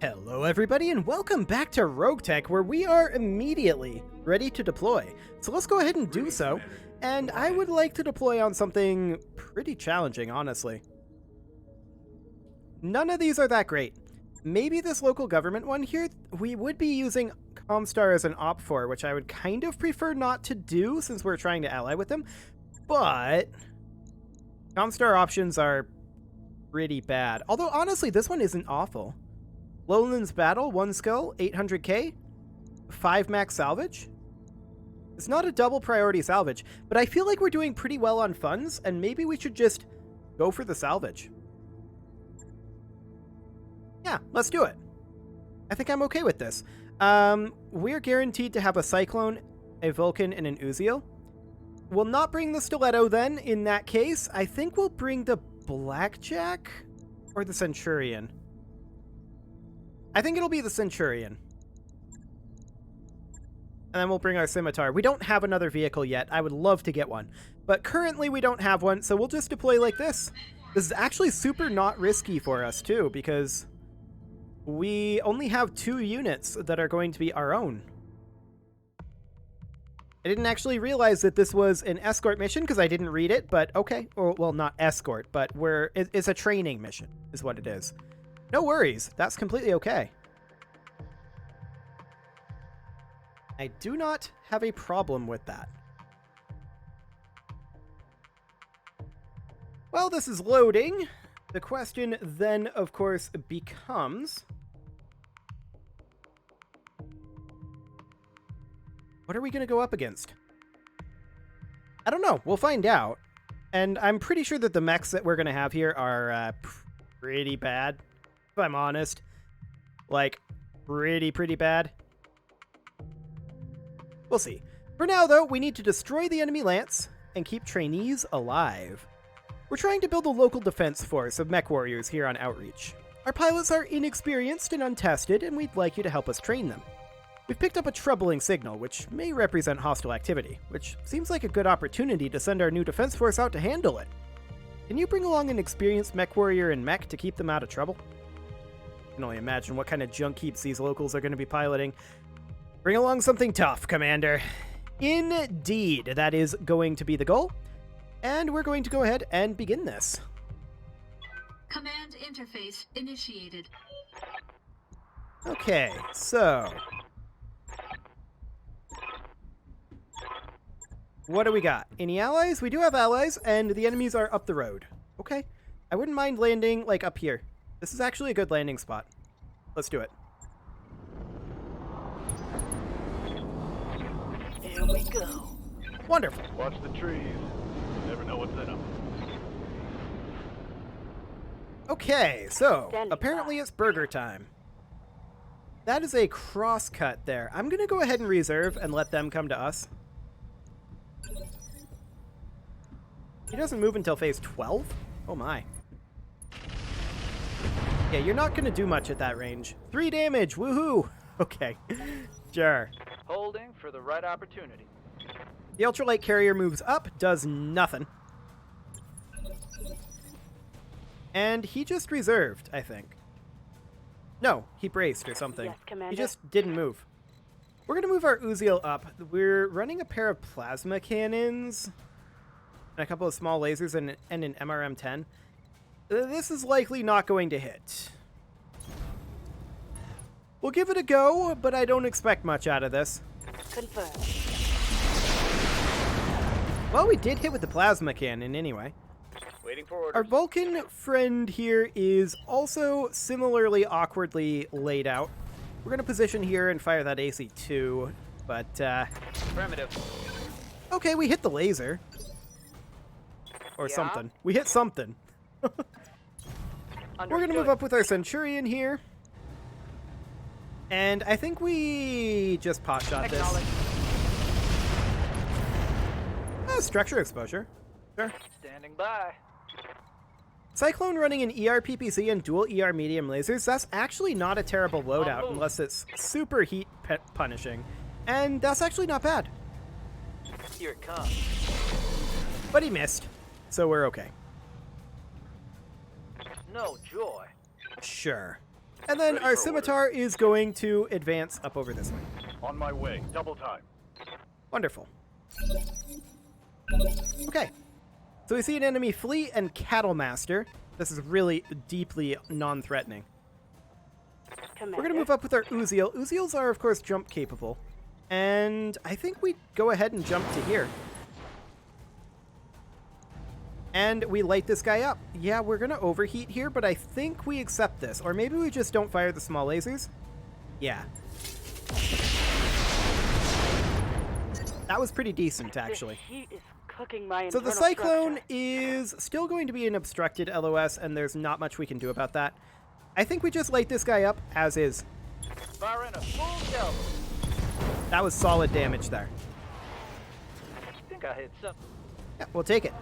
Hello everybody and welcome back to RogueTech, where we are immediately ready to deploy. So let's go ahead and do so, and I would like to deploy on something pretty challenging, honestly. None of these are that great. Maybe this local government one here, we would be using Comstar as an op for, which I would kind of prefer not to do since we're trying to ally with them, but Comstar options are pretty bad. Although honestly, this one isn't awful. Lowlands Battle, 1 skill, 800k, 5 max salvage. It's not a double priority salvage, but I feel like we're doing pretty well on funds, and maybe we should just go for the salvage. Yeah, let's do it. I think I'm okay with this. We're guaranteed to have a Cyclone, a Vulcan, and an Uziel. We'll not bring the Stiletto then, in that case. I think we'll bring the Blackjack or the Centurion. I think it'll be the Centurion. And then we'll bring our Scimitar. We don't have another vehicle yet. I would love to get one. But currently we don't have one, so we'll just deploy like this. This is actually super not risky for us, too, because we only have 2 units that are going to be our own. I didn't actually realize that this was an escort mission because I didn't read it, but okay. Or, well, not escort, but it's a training mission is what it is. No worries. That's completely okay. I do not have a problem with that. While this is loading, the question then, of course, becomes... what are we going to go up against? I don't know. We'll find out. And I'm pretty sure that the mechs that we're going to have here are pretty bad. If I'm honest. Like, pretty bad. We'll see. For now, though, we need to destroy the enemy lance and keep trainees alive. We're trying to build a local defense force of mech warriors here on Outreach. Our pilots are inexperienced and untested, and we'd like you to help us train them. We've picked up a troubling signal, which may represent hostile activity, which seems like a good opportunity to send our new defense force out to handle it. Can you bring along an experienced mech warrior and mech to keep them out of trouble? I can only imagine what kind of junk heaps these locals are going to be piloting. Bring along something tough, Commander. Indeed, that is going to be the goal. And we're going to go ahead and begin this. Command interface initiated. Okay, so... what do we got? Any allies? We do have allies, and the enemies are up the road. Okay. I wouldn't mind landing, like, up here. This is actually a good landing spot. Let's do it. Here we go. Wonderful. Watch the trees. You never know what's in them. Okay, so apparently it's burger time. That is a cross-cut there. I'm going to go ahead and reserve and let them come to us. He doesn't move until phase 12? Oh my. Yeah, you're not going to do much at that range. 3 damage, woohoo! Okay, sure. Holding for the right opportunity. The ultralight carrier moves up, does nothing. And he just reserved, I think. No, he braced or something. Yes, Commander. He just didn't move. We're going to move our Uziel up. We're running a pair of plasma cannons and a couple of small lasers and an MRM-10. This is likely not going to hit. We'll give it a go, but I don't expect much out of this. Confirmed. Well, we did hit with the plasma cannon anyway. Waiting for orders. Our Vulcan friend here is also similarly awkwardly laid out. We're going to position here and fire that AC-2, but, Primitive. okay, we hit the laser. Or Yeah? something. We hit something. We're going to move up with our Centurion here. And I think we just pot shot this. Structure exposure. Sure. Standing by. Cyclone running an ER PPC and dual ER medium lasers, that's actually not a terrible loadout unless it's super heat punishing. And that's actually not bad. Here it comes. But he missed, so we're okay. No joy. Sure. And then Ready our for scimitar is going to advance up over this way. On my way. Double time. Wonderful. Okay. So we see an enemy flee and cattle master. This is really deeply non-threatening. Commander. We're going to move up with our Uziel. Uziels are, of course, jump capable. And I think we go ahead and jump to here. And we light this guy up. Yeah, we're going to overheat here, but I think we accept this. Or maybe we just don't fire the small lasers. Yeah. That was pretty decent, actually. The heat is cooking my So the internal Cyclone structure. is still going to be an obstructed LOS, and there's not much we can do about that. I think we just light this guy up as is. Fire in a full shell. That was solid damage there. I think I hit something. Yeah, we'll take it.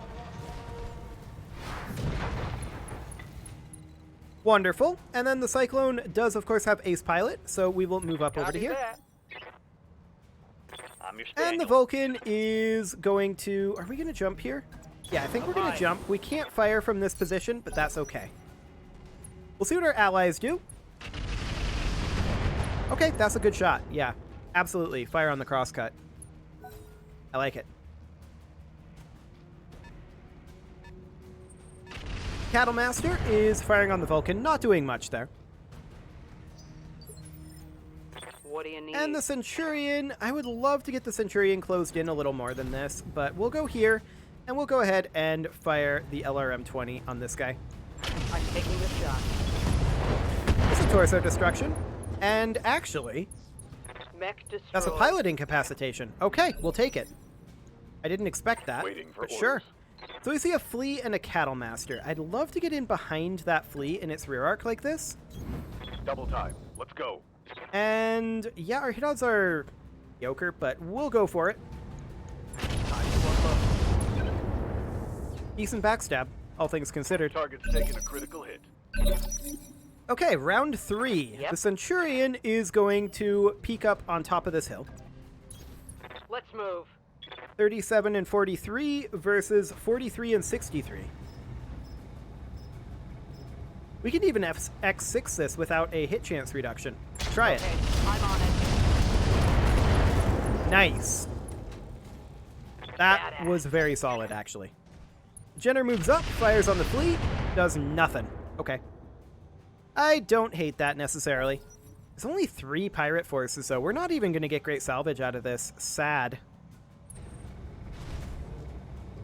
Wonderful. And then the Cyclone does, of course, have Ace Pilot, so we will move up over to Copy here. that. I'm your And the spaniel. Vulcan is going to... Are we going to jump here? Yeah, I think we're going to Fine. jump. We can't fire from this position, but that's okay. We'll see what our allies do. Okay, that's a good shot. Yeah, absolutely. Fire on the crosscut. I like it. Cattle Master is firing on the Vulcan, not doing much there. What do you need? And the Centurion, I would love to get the Centurion closed in a little more than this, but we'll go here, and we'll go ahead and fire the LRM-20 on this guy. I'm taking the shot. It's a torso destruction, and actually, Mech destroyed. that's a pilot incapacitation. Okay, we'll take it. I didn't expect that, Waiting for but orders. sure. So we see a flea and a cattle master. I'd love to get in behind that flea in its rear arc like this. Double time. Let's go. And yeah, our hit odds are mediocre, but we'll go for it. Decent backstab, all things considered. Target's taking a critical hit. Okay, round 3. Yep. The Centurion is going to peek up on top of this hill. Let's move. 37 and 43 versus 43 and 63. We can even X6 this without a hit chance reduction. Try it. Okay, I'm on it. Nice. That Badass. was very solid, actually. Jenner moves up, fires on the flea, does nothing. Okay. I don't hate that necessarily. There's only 3 pirate forces, so we're not even going to get great salvage out of this. Sad.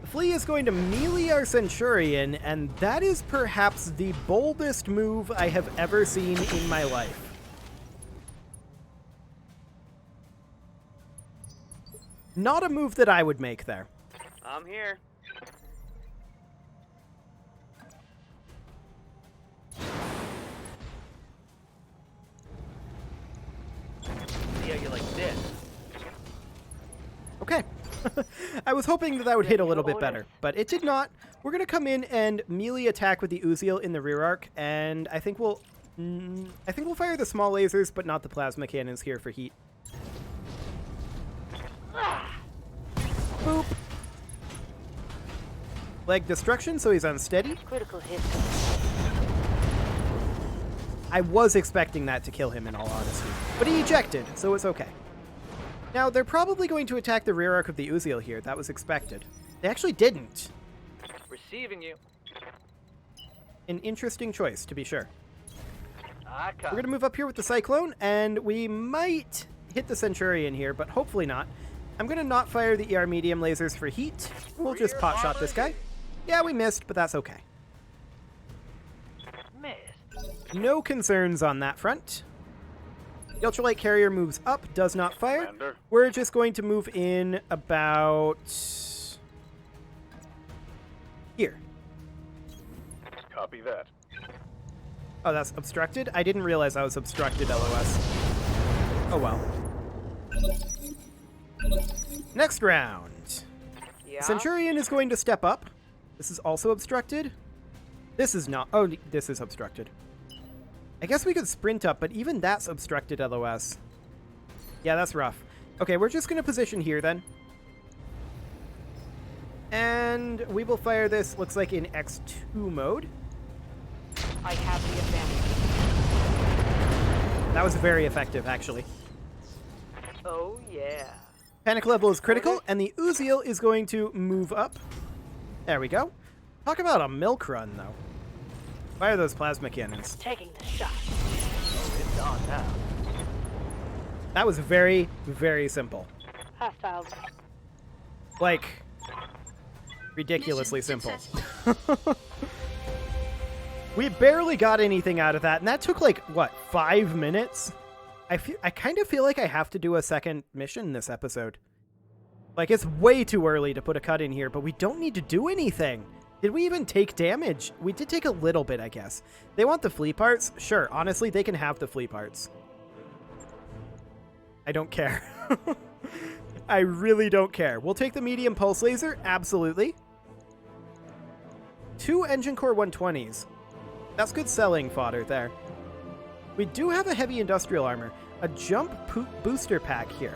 The flea is going to melee our Centurion, and that is perhaps the boldest move I have ever seen in my life. Not a move that I would make there. I'm here. See how you like this? Okay. I was hoping that would hit a little bit better, but it did not. We're going to come in and melee attack with the Uziel in the rear arc, and I think we'll fire the small lasers, but not the plasma cannons here for heat. Boop. Leg destruction, so he's unsteady. Critical hit. I was expecting that to kill him, in all honesty. But he ejected, so it's okay. Now, they're probably going to attack the rear arc of the Uziel here. That was expected. They actually didn't. Receiving you. An interesting choice, to be sure. I We're going to move up here with the Cyclone, and we might hit the Centurion here, but hopefully not. I'm going to not fire the ER medium lasers for heat. We'll just pot shot this guy. Yeah, we missed, but that's okay. missed. No concerns on that front. The ultralight carrier moves up, does not fire. Commander. We're just going to move in about here. Copy that. Oh, that's obstructed? I didn't realize I was obstructed, LOS. Oh well. Next round. Yeah. Centurion is going to step up. This is also obstructed. This is not. Oh, this is obstructed. I guess we could sprint up, but even that's obstructed, LOS. Yeah, that's rough. Okay, we're just going to position here then. And we will fire this, looks like in X2 mode. I have the advantage. That was very effective, actually. Oh, yeah. Panic level is critical, and the Uziel is going to move up. There we go. Talk about a milk run, though. Fire those plasma cannons. Taking the shot. Oh, it's on now. That was very, very simple. Hostiles. Like, ridiculously Mission simple. successful. We barely got anything out of that, and that took, like, what, 5 minutes? I kind of feel like I have to do a second mission this episode. Like, it's way too early to put a cut in here, but we don't need to do anything. Did we even take damage? We did take a little bit, I guess. They want the flea parts? Sure, honestly, they can have the flea parts. I don't care. I really don't care. We'll take the medium pulse laser, absolutely. 2 engine core 120s. That's good selling fodder there. We do have a heavy industrial armor. A jump booster pack here.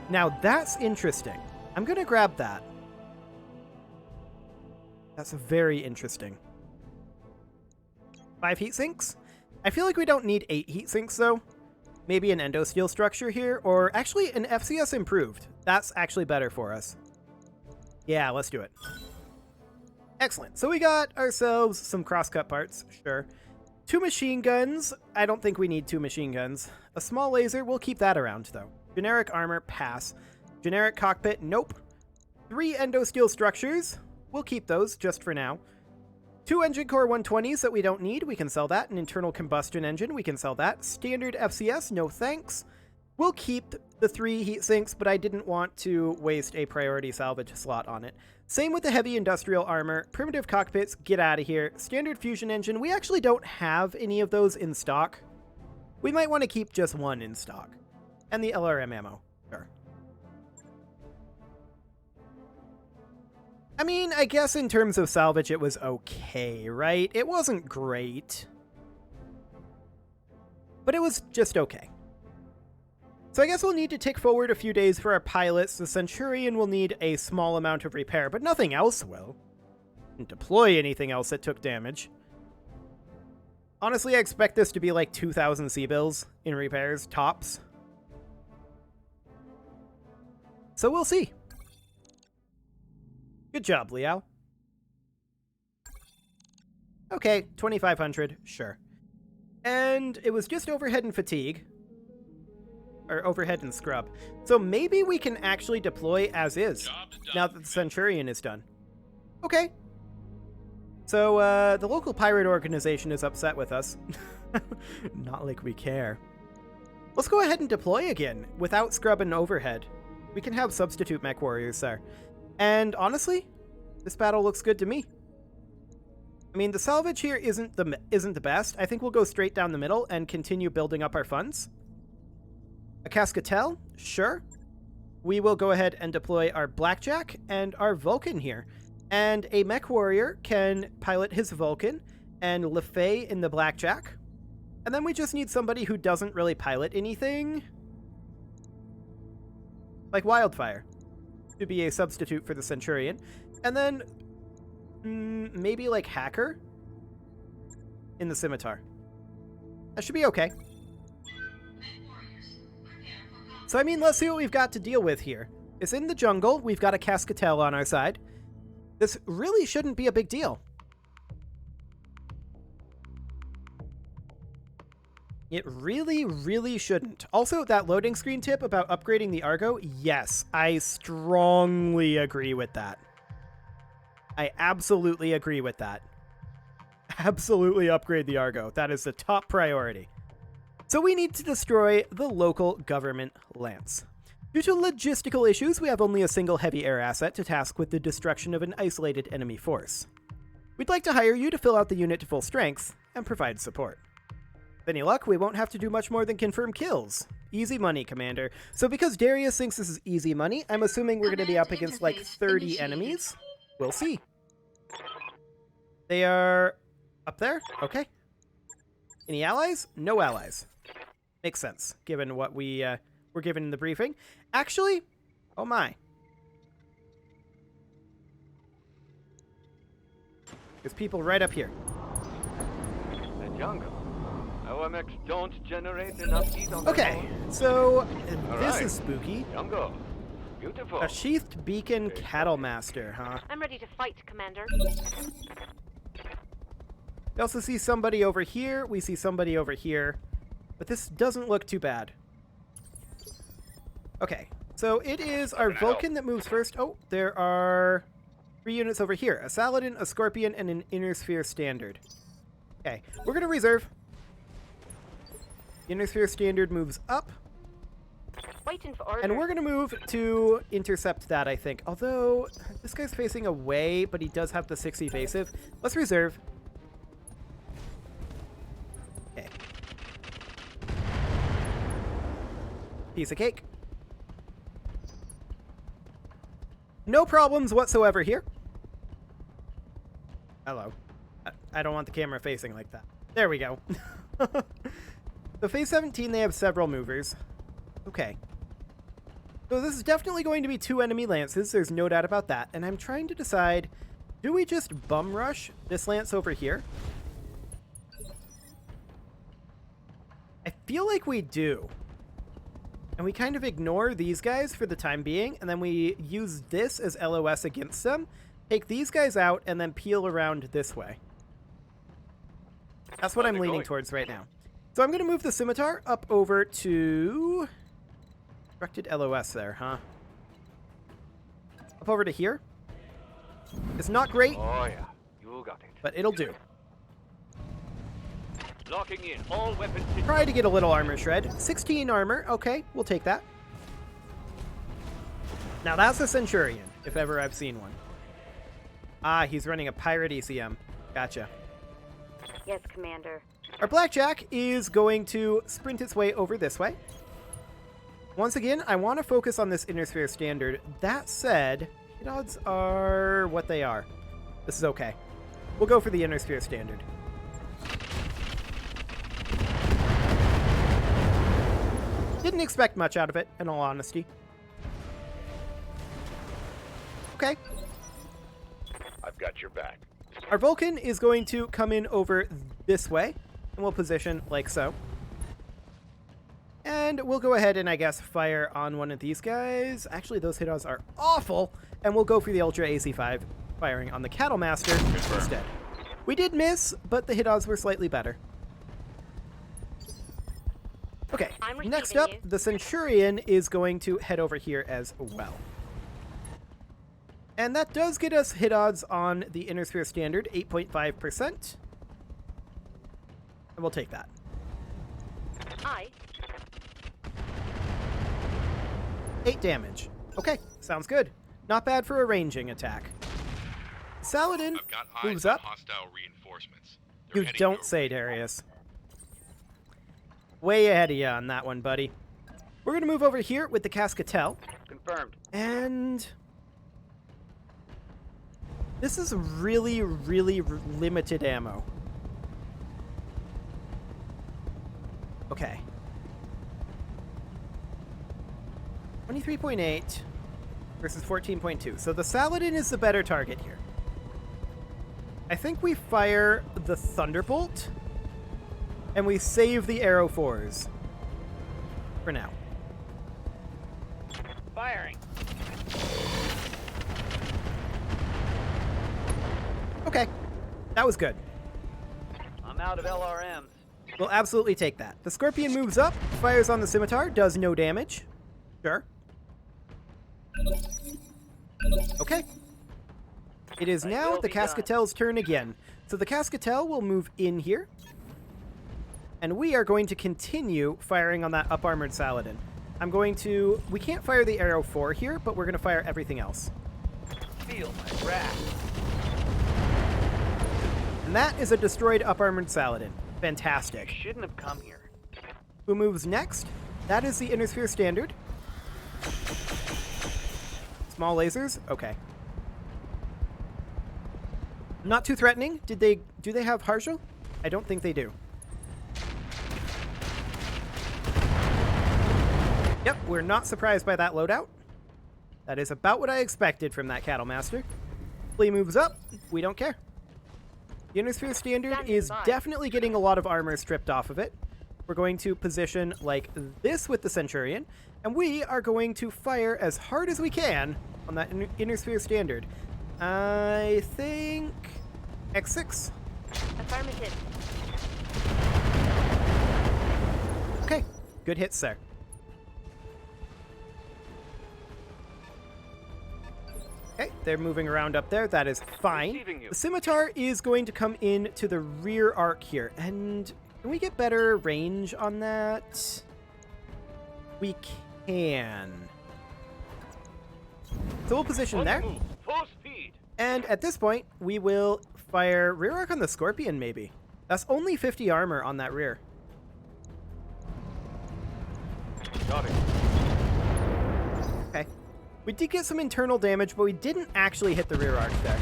Now that's interesting. I'm going to grab that. That's very interesting. 5 heat sinks? I feel like we don't need 8 heat sinks though. Maybe an endosteel structure here, or actually an FCS improved. That's actually better for us. Yeah, let's do it. Excellent. So we got ourselves some crosscut parts, sure. 2 machine guns. I don't think we need 2 machine guns. A small laser, we'll keep that around though. Generic armor, pass. Generic cockpit, nope. 3 endosteel structures. We'll keep those just for now. 2 engine core 120s that we don't need. We can sell that. An internal combustion engine. We can sell that. Standard FCS. No thanks. We'll keep the 3 heat sinks, but I didn't want to waste a priority salvage slot on it. Same with the heavy industrial armor. Primitive cockpits. Get out of here. Standard fusion engine. We actually don't have any of those in stock. We might want to keep just 1 in stock. And the LRM ammo. Sure. I mean, I guess in terms of salvage, it was okay, right? It wasn't great. But it was just okay. So I guess we'll need to tick forward a few days for our pilots. The Centurion will need a small amount of repair, but nothing else will. Didn't deploy anything else that took damage. Honestly, I expect this to be like 2,000 C-bills in repairs, tops. So we'll see. Good job, Liao. Okay, 2,500, sure. And it was just overhead and fatigue. Or overhead and scrub. So maybe we can actually deploy as is, now that the Centurion is done. Okay. So, the local pirate organization is upset with us. Not like we care. Let's go ahead and deploy again, without scrub and overhead. We can have substitute mech warriors there. And honestly, this battle looks good to me. I mean, the salvage here isn't the best. I think we'll go straight down the middle and continue building up our funds. A Cascatel? Sure. We will go ahead and deploy our Blackjack and our Vulcan here. And a mech warrior can pilot his Vulcan and LeFay in the Blackjack. And then we just need somebody who doesn't really pilot anything. Like Wildfire. To be a substitute for the Centurion. And then maybe like Hacker in the Scimitar. That should be okay. So I mean, let's see what we've got to deal with here. It's in the jungle. We've got a Cascatel on our side. This really shouldn't be a big deal. It really, really shouldn't. Also, that loading screen tip about upgrading the Argo, yes, I strongly agree with that. I absolutely agree with that. Absolutely upgrade the Argo. That is the top priority. So we need to destroy the local government lance. Due to logistical issues, we have only a single heavy air asset to task with the destruction of an isolated enemy force. We'd like to hire you to fill out the unit to full strength and provide support. With any luck, we won't have to do much more than confirm kills. Easy money, Commander. So because Darius thinks this is easy money, I'm assuming we're going to be up against like 30 enemies. We'll see. They are up there? Okay. Any allies? No allies. Makes sense, given what we were given in the briefing. Actually, oh my. There's people right up here. jungle. Our mechs don't generate enough heat on their Okay, own. so this Alright. is spooky. Jungle. Beautiful. A sheathed beacon cattle master, huh? I'm ready to fight, Commander. We also see somebody over here. We see somebody over here. But this doesn't look too bad. Okay, so it is our Vulcan that moves first. Oh, there are 3 units over here. A Saladin, a Scorpion, and an Inner Sphere Standard. Okay, we're going to reserve. Inner Sphere Standard moves up. Waiting for orders. And we're going to move to intercept that, I think. Although, this guy's facing away, but he does have the 6 evasive. Let's reserve. Okay. Piece of cake. No problems whatsoever here. Hello. I don't want the camera facing like that. There we go. So phase 17, they have several movers. Okay. So this is definitely going to be 2 enemy lances. There's no doubt about that. And I'm trying to decide, do we just bum rush this lance over here? I feel like we do. And we kind of ignore these guys for the time being, and then we use this as LOS against them, take these guys out, and then peel around this way. That's what I'm leaning towards right now. So I'm going to move the scimitar up over to... Directed LOS there, huh? Up over to here. It's not great, Oh yeah, you got it. but it'll do. Locking in all weapons. Try to get a little armor shred. 16 armor. Okay, we'll take that. Now that's a Centurion, if ever I've seen one. Ah, he's running a Pirate ECM. Gotcha. Yes, Commander. Our Blackjack is going to sprint its way over this way. Once again, I want to focus on this Inner Sphere Standard. That said, hit odds are what they are. This is okay. We'll go for the Inner Sphere Standard. Didn't expect much out of it, in all honesty. Okay. I've got your back. Our Vulcan is going to come in over this way, and we'll position like so. And we'll go ahead and, I guess, fire on one of these guys. Actually, those hit odds are awful, and we'll go for the Ultra AC5, firing on the Cattle Master instead. We did miss, but the hit odds were slightly better. Okay, I'm next receiving up, you. the Centurion is going to head over here as well. And that does get us hit odds on the Inner Sphere Standard, 8.5%. And we'll take that. Aye. 8 damage. Okay, sounds good. Not bad for a ranging attack. Saladin I've got moves eyes on up. hostile reinforcements. They're You heading don't your say, way. Darius. Way ahead of you on that one, buddy. We're going to move over here with the Cascatel. Confirmed. And this is really, really limited ammo. Okay. 23.8 versus 14.2. So the Saladin is the better target here. I think we fire the Thunderbolt and we save the Arrow 4s for now. Firing. Okay, that was good. I'm out of LRMs. We'll absolutely take that. The Scorpion moves up, fires on the Scimitar, does no damage. Sure. Okay. It is now will the be done. Cascatel's turn again. So the Cascatel will move in here. And we are going to continue firing on that up-armored Saladin. I'm going to... We can't fire the Arrow 4 here, but we're going to fire everything else. Feel my wrath. And that is a destroyed up-armored Saladin. Fantastic. Shouldn't have come here. Who moves next? That is the Inner Sphere Standard. Small lasers? Okay. Not too threatening. Do they have Harshal? I don't think they do. Yep, we're not surprised by that loadout. That is about what I expected from that Cattle Master. Flea moves up. We don't care. The Innersphere Standard Standing is by. definitely getting a lot of armor stripped off of it. We're going to position like this with the Centurion, and we are going to fire as hard as we can on that Innersphere Standard. I think X6. Affirmative. Okay, good hits there. Okay, they're moving around up there. That is fine. Receiving you. The Scimitar is going to come in to the rear arc here. And can we get better range on that? We can. So we'll position On the there. move. Full speed. And at this point, we will fire rear arc on the Scorpion, maybe. That's only 50 armor on that rear. Got it. Okay. We did get some internal damage, but we didn't actually hit the rear arc there.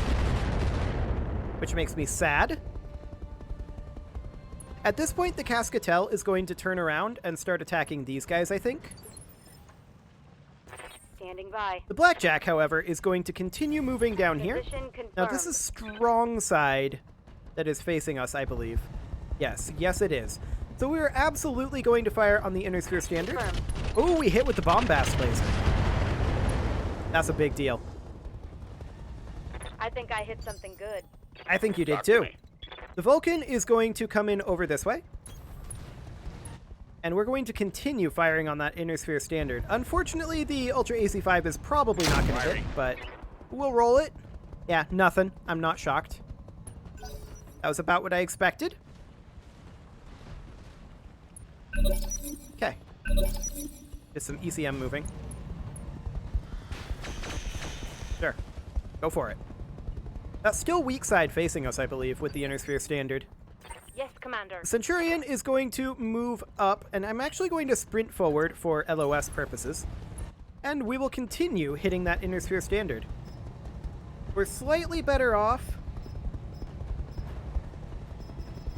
Which makes me sad. At this point, the Cascatel is going to turn around and start attacking these guys, I think. Standing by. The Blackjack, however, is going to continue moving down here. Position confirmed. Now, this is strong side that is facing us, I believe. Yes, it is. So we are absolutely going to fire on the Innersphere Standard. Confirmed. Oh, we hit with the Bombast Laser. That's a big deal. I think I hit something good. I think you did Talk to too. me. The Vulcan is going to come in over this way. And we're going to continue firing on that Innersphere Standard. Unfortunately, the Ultra AC-5 is probably not going to hit, Firing. but we'll roll it. Yeah, nothing. I'm not shocked. That was about what I expected. Okay. Just some ECM moving. Sure. Go for it. That's still weak side facing us, I believe, with the Innersphere Standard. Yes, Commander. Centurion is going to move up, and I'm actually going to sprint forward for LOS purposes. And we will continue hitting that Innersphere Standard. We're slightly better off.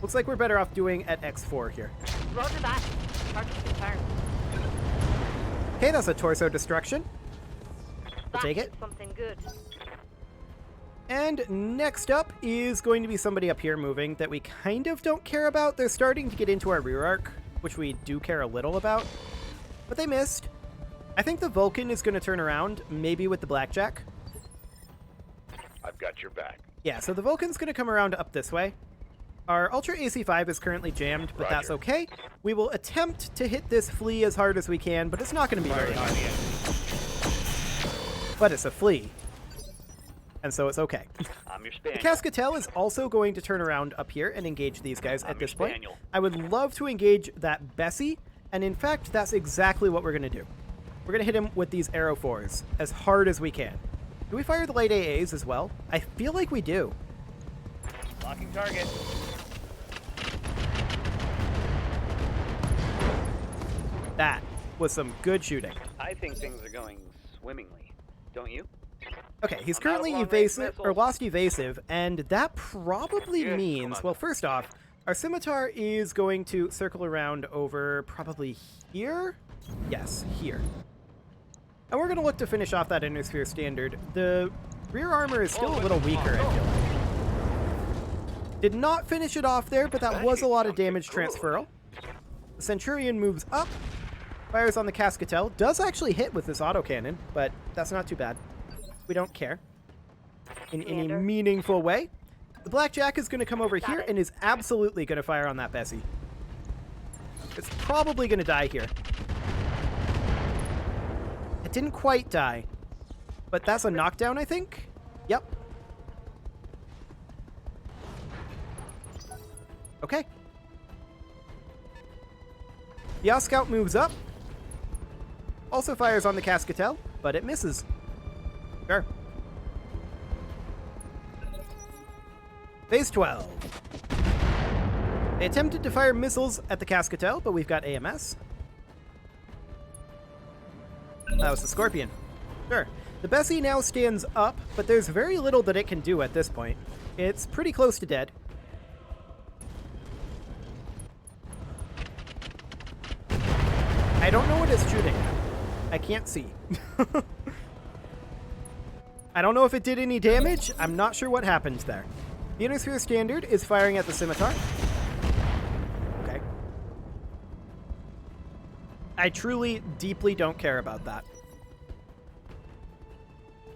Looks like we're better off doing at X4 here. Roger that. Target confirmed. Okay, that's a torso destruction. We'll take it. That's something good. And next up is going to be somebody up here moving that we kind of don't care about. They're starting to get into our rear arc, which we do care a little about. But they missed. I think the Vulcan is going to turn around, maybe with the Blackjack. I've got your back. Yeah, so the Vulcan's going to come around up this way. Our Ultra AC-5 is currently jammed, but that's Roger. okay. We will attempt to hit this flea as hard as we can, but it's not going to be very Firing on hard. the enemy. But it's a flea. And so it's okay. I'm your The spaniel. Cascatel is also going to turn around up here and engage these guys I'm at this your point. spaniel. I would love to engage that Bessie, and in fact, that's exactly what we're going to do. We're going to hit him with these Arrow 4s as hard as we can. Do we fire the light AAs as well? I feel like we do. Locking target. That was some good shooting. I think things are going swimmingly. Don't you? Okay, he's I'm out of currently long-range evasive, or missiles. lost evasive, and that probably Yes, means, come on. well, first off, our Scimitar is going to circle around over probably here? Yes, here. And we're going to look to finish off that Innersphere Standard. The rear armor is still a little weaker, I feel like. Did not finish it off there, but that was a lot of damage transferal. The Centurion moves up, fires on the Cascatel, does actually hit with this autocannon, but that's not too bad. We don't care in any Commander. meaningful way. The Blackjack is going to come over Got here it. and is absolutely going to fire on that Bessie. It's probably going to die here. It didn't quite die, but that's a knockdown, I think. Yep. Okay. The Oscout moves up. Also fires on the Cascatel, but it misses. Sure. Phase 12. They attempted to fire missiles at the Cascatel, but we've got AMS. That was the Scorpion. Sure. The Bessie now stands up, but there's very little that it can do at this point. It's pretty close to dead. I don't know what it's shooting at. I can't see. I don't know if it did any damage. I'm not sure what happened there. The Inner Standard is firing at the Scimitar. Okay. I truly, deeply don't care about that.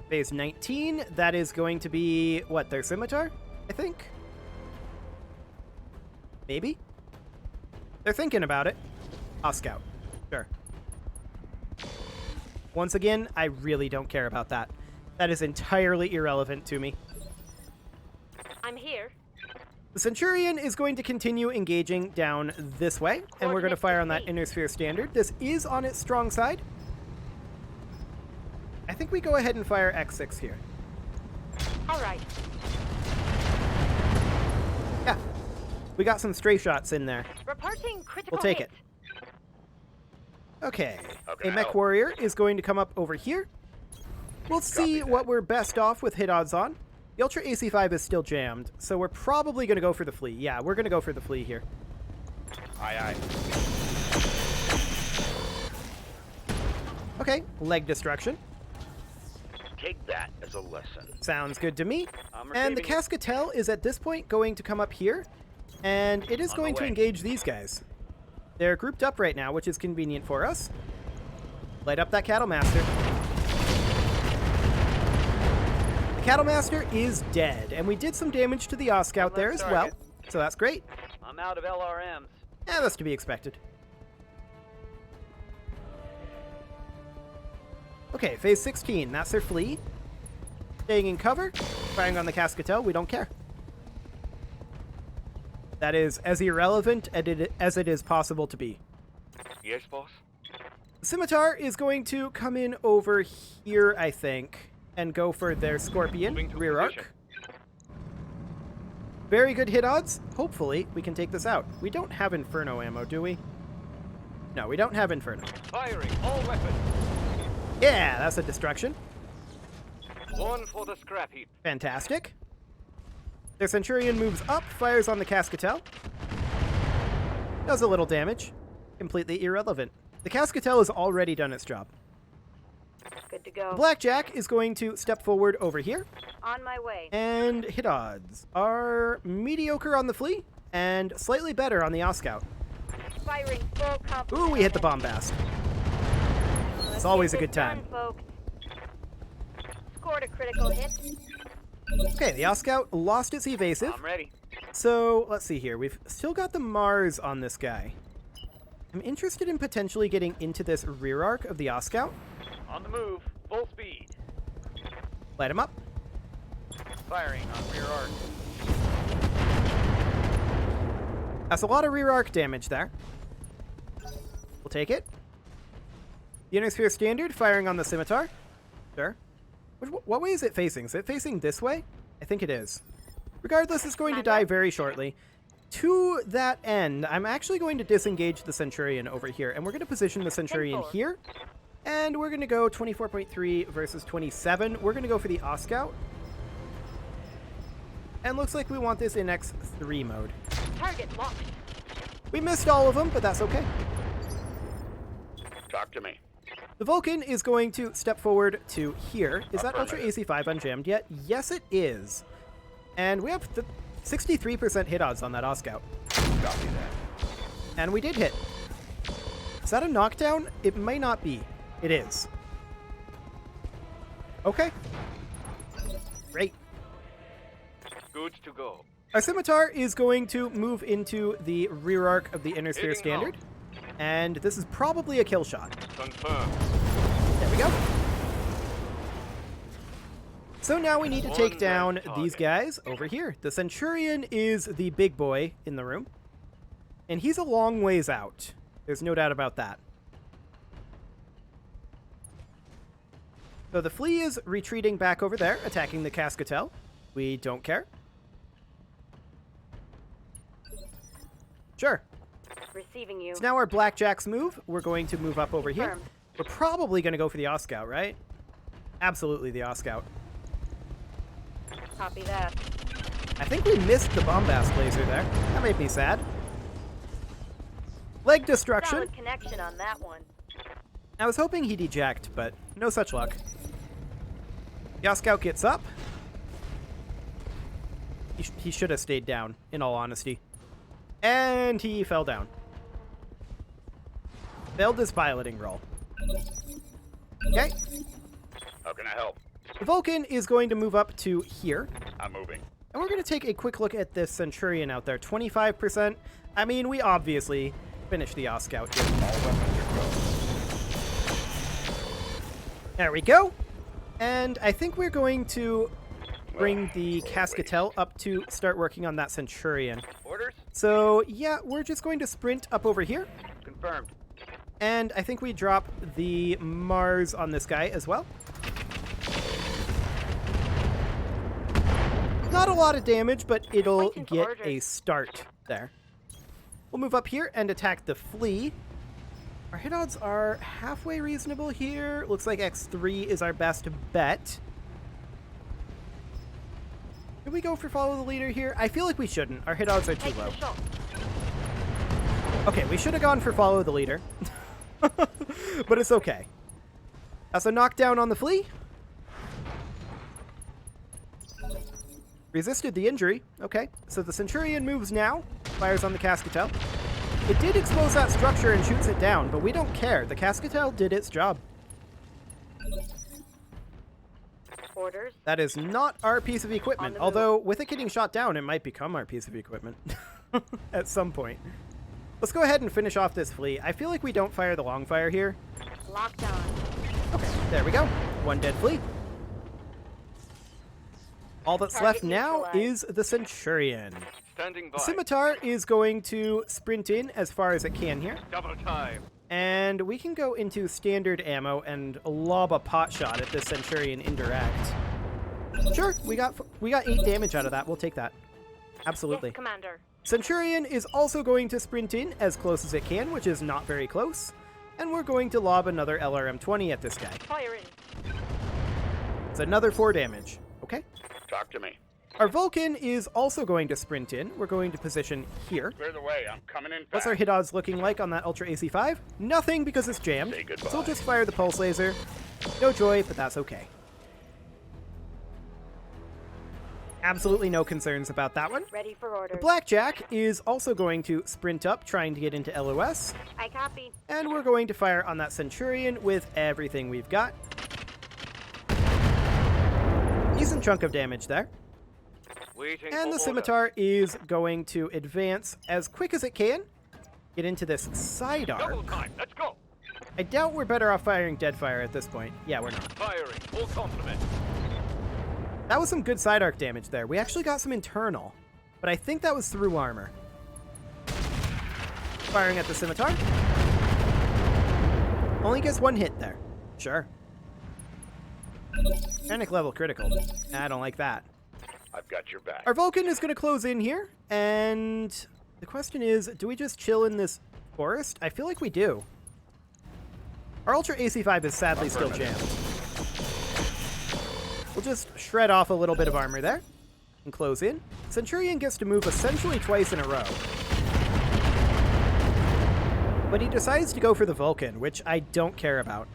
Phase 19, that is going to be, what, their Scimitar, I think? Maybe? They're thinking about it. Scout. Sure. Once again, I really don't care about that. That is entirely irrelevant to me. I'm here. The Centurion is going to continue engaging down this way, and we're going to fire on that Inner Sphere Standard. This is on its strong side. I think we go ahead and fire X6 here. All right. Yeah. We got some stray shots in there. Reporting critical We'll take hit. it. Okay. Okay, A mech help. warrior is going to come up over here. We'll see what we're best off with hit odds on. The Ultra AC5 is still jammed, so we're probably going to go for the flea. Yeah, we're going to go for the flea here. Aye, aye. Okay, leg destruction. Take that as a lesson. Sounds good to me. I'm And the receiving Cascatel is at this point going to come up here, and it is On going the to way. engage these guys. They're grouped up right now, which is convenient for us. Light up that Cattle Master. The Cattle Master is dead, and we did some damage to the Scout there as well, so that's great. I'm out of LRMs. Yeah, that's to be expected. Okay, phase 16, that's their flea. Staying in cover, firing on the Cascatel, we don't care. That is as irrelevant as it is possible to be. Yes, boss? The Scimitar is going to come in over here, I think, and go for their Scorpion Moving to rear position. arc. Very good hit odds. Hopefully, we can take this out. We don't have Inferno ammo, do we? No, we don't have Inferno. Firing all weapons. Yeah, that's a destruction. One for the scrap heap. Fantastic. Their Centurion moves up, fires on the Cascatel. Does a little damage. Completely irrelevant. The Cascatel has already done its job. Good to go. Blackjack is going to step forward over here, On my way. and hit odds are mediocre on the flea and slightly better on the Scout. Firing full complement. Ooh, we hit the bombast. It's always a good time. Folks. Scored a critical hit. Okay, the Scout lost its evasive. I'm ready. So, let's see here. We've still got the Mars on this guy. I'm interested in potentially getting into this rear arc of the Scout. On the move. Full speed. Light him up. Firing on rear arc. That's a lot of rear arc damage there. We'll take it. The Inner Sphere Standard firing on the Scimitar. Sure. What way is it facing? Is it facing this way? I think it is. Regardless, it's going to die very shortly. To that end, I'm actually going to disengage the Centurion over here, and we're going to position the Centurion here. And we're going to go 24.3 versus 27. We're going to go for the Scout. And looks like we want this in X3 mode. Target locked. We missed all of them, but that's okay. Talk to me. The Vulcan is going to step forward to here. Is that Ultra Affirmative. AC5 unjammed yet? Yes, it is. And we have the 63% hit odds on that Scout. Copy that. And we did hit. Is that a knockdown? It may not be. It is. Okay. Great. Good to go. Our Scimitar is going to move into the rear arc of the Inner Sphere Hitting Standard. And this is probably a kill shot. Confirm. There we go. So now we need to take One down left these target. guys over here. The Centurion is the big boy in the room. And he's a long ways out. There's no doubt about that. So the flea is retreating back over there, attacking the Cascatel. We don't care. Sure. Receiving you. It's now our Blackjack's move. We're going to move up over here. Confirmed. We're probably going to go for the Scout, right? Absolutely the Scout. Copy that. I think we missed the bombast laser there. That made me sad. Leg destruction. Solid connection on that one. I was hoping he'd eject, but no such luck. The Scout gets up. He should have stayed down, in all honesty. And he fell down. Failed his piloting roll. Okay. How can I help? The Vulcan is going to move up to here. I'm moving. And we're going to take a quick look at this Centurion out there. 25%. I mean, we obviously finished the Oscout here. All weapons are go. There we go. And I think we're going to bring the Cascatel up to start working on that Centurion. Orders? So, yeah, we're just going to sprint up over here. Confirmed. And I think we drop the Mars on this guy as well. Not a lot of damage, but it'll Waiting for get orders. a start there. We'll move up here and attack the Flea. Our hit odds are halfway reasonable here. Looks like X3 is our best bet. Should we go for follow the leader here? I feel like we shouldn't. Our hit odds are too Taking low. the shot. Okay, we should have gone for follow the leader. But it's okay. That's a knockdown on the Flea. Resisted the injury. Okay, so the Centurion moves now. Fires on the Cascatel. It did expose that structure and shoots it down, but we don't care. The Cascatel did its job. Orders. That is not our piece of On equipment. the move. Although, with it getting shot down, it might become our piece of equipment. At some point. Let's go ahead and finish off this Flea. I feel like we don't fire the long fire here. Locked on. Okay, there we go. One dead Flea. All that's left Target now neutralized. is the Centurion. Standing by. The Scimitar is going to sprint in as far as it can here. Double time. And we can go into standard ammo and lob a pot shot at this Centurion indirect. Sure, we got 8 damage out of that. We'll take that. Absolutely. Yes, Commander. Centurion is also going to sprint in as close as it can, which is not very close. And we're going to lob another LRM-20 at this guy. Fire in. It's another 4 damage. Okay. Talk to me. Our Vulcan is also going to sprint in. We're going to position here. Clear the way. I'm coming in fast. What's our hit odds looking like on that Ultra AC5? Nothing, because it's jammed. Say goodbye. So we'll just fire the pulse laser. No joy, but that's okay. Absolutely no concerns about that one. Ready for orders. The Blackjack is also going to sprint up, trying to get into LOS. I copy. And we're going to fire on that Centurion with everything we've got. Decent chunk of damage there. Waiting And for the Scimitar is going to advance as quick as it can. Get into this side order. Double arc. time. Let's go. I doubt we're better off firing Deadfire at this point. Yeah, we're not. Firing. Full complement. That was some good side arc damage there. We actually got some internal, but I think that was through armor. Firing at the Scimitar. Only gets 1 hit there. Sure. Panic level critical. I don't like that. I've got your back. Our Vulcan is going to close in here, and the question is, do we just chill in this forest? I feel like we do. Our Ultra AC5 is sadly still jammed. We'll just shred off a little bit of armor there and close in. Centurion gets to move essentially twice in a row. But he decides to go for the Vulcan, which I don't care about.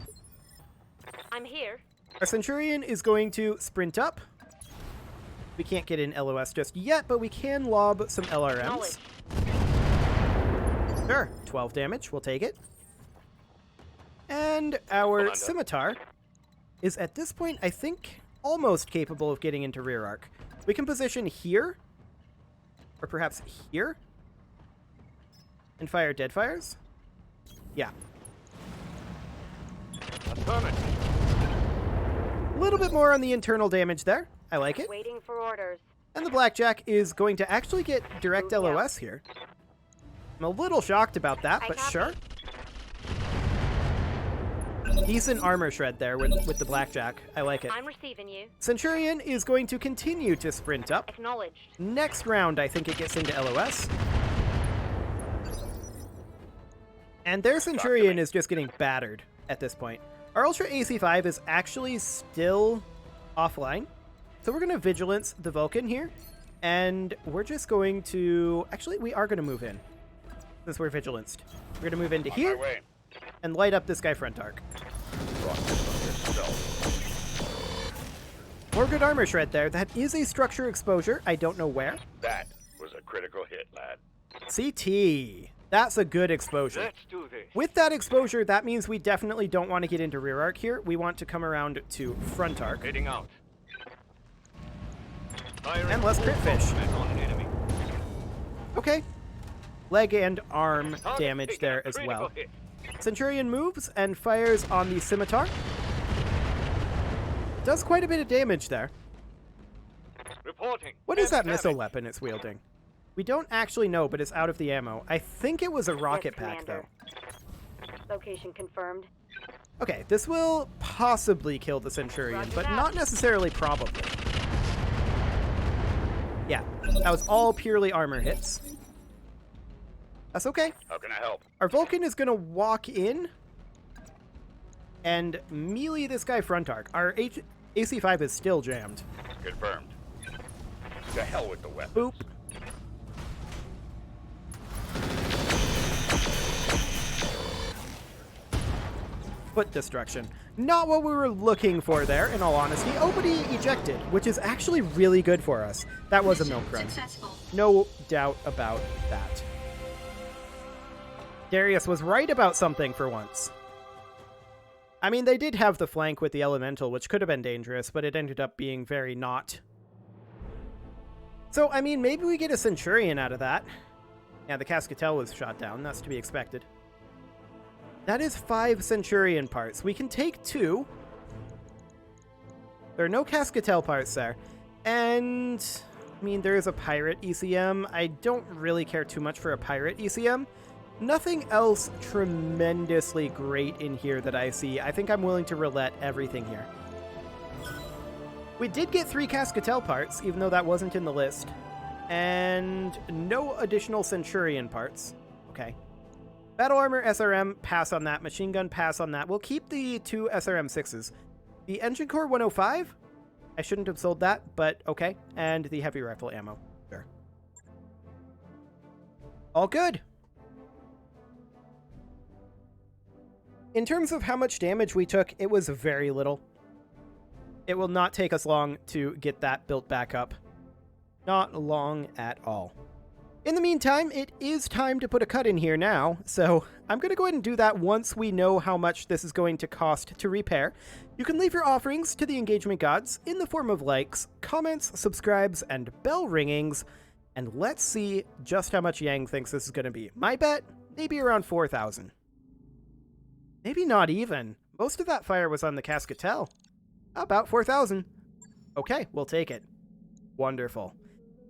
I'm here. Our Centurion is going to sprint up. We can't get in LOS just yet, but we can lob some LRMs. Knowledge. Sure, 12 damage, we'll take it. And our Commander. Scimitar is at this point, I think, almost capable of getting into rear arc. We can position here, or perhaps here, and fire dead fires. Yeah. Affirmative. A little bit more on the internal damage there. I like it. Waiting for orders. And the Blackjack is going to actually get direct Move down. LOS here. I'm a little shocked about that, I but copy. sure. Decent armor shred there with the Blackjack. I like it. I'm receiving you. Centurion is going to continue to sprint up. Acknowledged. Next round, I think it gets into LOS. And their Centurion is just getting battered at this point. Our Ultra AC5 is actually still offline. So we're going to Vigilance the Vulcan here. And we're just going to... Actually, we are going to move in. Since we're Vigilanced. We're going to move into On here my way. and light up this guy front arc. Rock this on yourself. More good armor shred there. That is a structure exposure. I don't know where. That was a critical hit, lad. CT. That's a good exposure. Let's do this. With that exposure, that means we definitely don't want to get into rear arc here. We want to come around to front arc. Heading out. And less crit fish. On an enemy. Okay. Leg and arm Target damage taken, there a as critical well. hit. Centurion moves and fires on the scimitar. Does quite a bit of damage there. Reporting. What is that Damage. missile weapon it's wielding? We don't actually know, but it's out of the ammo. I think it was a rocket Yes, pack, though. Commander. Location confirmed. Okay, this will possibly kill the Centurion, Roger but that. not necessarily probably. Yeah, that was all purely armor hits. That's okay. How can I help? Our Vulcan is going to walk in and melee this guy front arc. Our AC5 is still jammed. Confirmed. To hell with the weapon. Boop. Foot destruction. Not what we were looking for there, in all honesty. Oh, but he ejected, which is actually really good for us. That was a Mission milk run. Successful. No doubt about that. Darius was right about something for once. I mean, they did have the flank with the elemental, which could have been dangerous, but it ended up being very not. So, I mean, maybe we get a Centurion out of that. Yeah, the Cascatel was shot down. That's to be expected. That is 5 Centurion parts. We can take 2. There are no Cascatel parts there. And, I mean, there is a Pirate ECM. I don't really care too much for a Pirate ECM. Nothing else tremendously great in here that I see. I think I'm willing to roulette everything here. We did get 3 Cascatel parts, even though that wasn't in the list. And no additional Centurion parts. Okay. Battle Armor, SRM, pass on that. Machine Gun, pass on that. We'll keep the 2 SRM-6s. The Engine Core 105? I shouldn't have sold that, but okay. And the Heavy Rifle ammo. Sure. All good. In terms of how much damage we took, it was very little. It will not take us long to get that built back up. Not long at all. In the meantime, it is time to put a cut in here now, so I'm going to go ahead and do that once we know how much this is going to cost to repair. You can leave your offerings to the engagement gods in the form of likes, comments, subscribes, and bell ringings, and let's see just how much Yang thinks this is going to be. My bet, maybe around 4,000. Maybe not even. Most of that fire was on the Cascatel. About 4,000. Okay, we'll take it. Wonderful.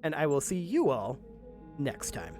And I will see you all next time.